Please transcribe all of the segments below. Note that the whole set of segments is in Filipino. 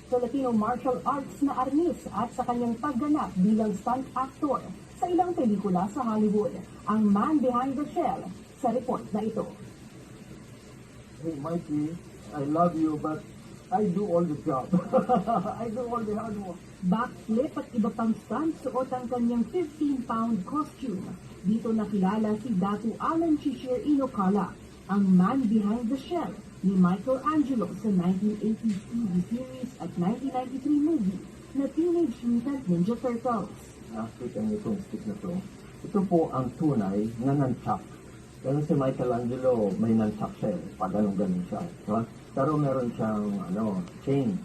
Filipino martial arts na arnis at sa kanyang pagganap bilang stunt actor sa ilang pelikula sa Hollywood. Ang man behind the shell sa report na ito. Hey Mikey, I love you but I do all the job. I do all the hard work. Backflip at iba pang stunt suot ang kanyang 15-pound costume. Dito nakilala si Datu Alan Chishir Inokala, ang man behind the shell ni Michelangelo sa 1980s TV series at 1993 movie na Teenage Mutant Ninja Turtles. Nakita niyo itong stick na to. Ito po ang tunay na nunchuck. Pero si Michelangelo may nunchuck siya, pag ganun siya. Diba? Pero meron siyang chain.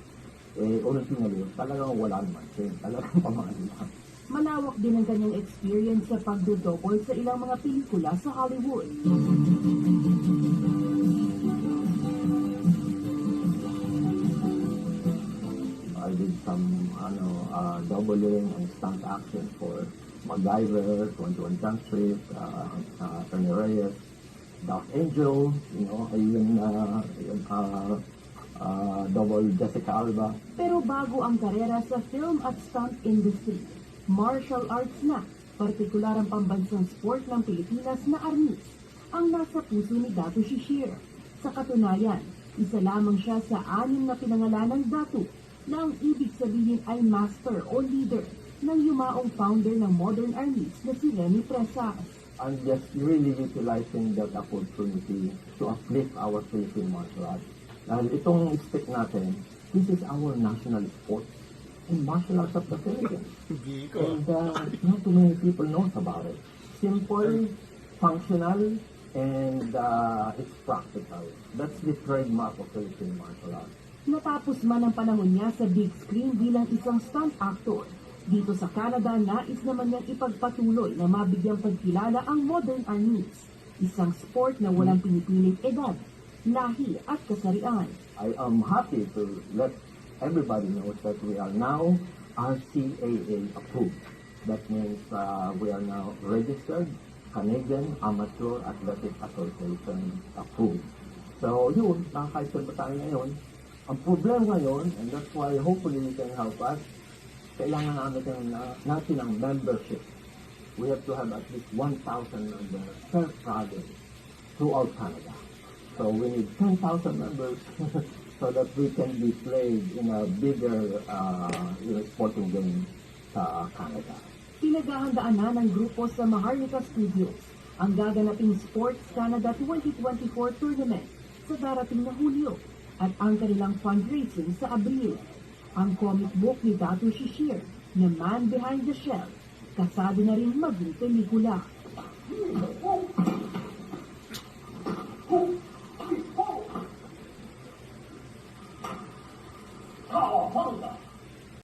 Originally, talagang wala naman chain. Talagang pamahal lang. Malawak din ang kanyang experience sa pagdodouble sa ilang mga pelikula sa Hollywood. I did some doubling and stunt action for MacGyver, 21 Jump Street, Tony Reyes, Dark Angel, even double Jessica Alba. Pero bago ang karera sa film at stunt industry, martial arts na, partikular ang pambansang sport ng Pilipinas na arnis, ang nasa puso ni Datu Shishir. Sa katunayan, isa lamang siya sa 6 na pinangalanang Datu na ang ibig sabihin ay master o leader ng yumaong founder ng modern arnis na si Remy Presas. I'm just really utilizing that opportunity to uplift our Philippine martial arts. Dahil itong stick natin, this is our national sport and martial arts of the Philippines. And not too many people knows about it. Simple, functional, and it's practical. That's the trademark of Philippine martial arts. Natapos man ang panahon niya sa big screen bilang isang stunt actor, dito sa Canada, nais naman niyang ipagpatuloy na mabigyang pagkilala ang modern arnis, isang sport na walang pinipiling edad, lahi at kasarian. I am happy to let everybody know that we are now RCAA approved. That means we are now registered Canadian Amateur Athletic Association approved. So yun, nakakaisal ba tayo ngayon? Ang problema ngayon, and that's why hopefully you can help us, kailangan natin ng membership. We have to have at least 1,000 members per province throughout Canada. So we need 10,000 members so that we can be played in a bigger sporting game sa Canada. Pinaghahandaan na ng grupo sa Maharlika Studios ang gaganaping Sports Canada 2024 tournament sa darating na Hulyo at ang kanilang fundraising sa Abril. Ang comic book ni Datu Shishir na Man Behind the Shell, kasado na rin maging pelikula.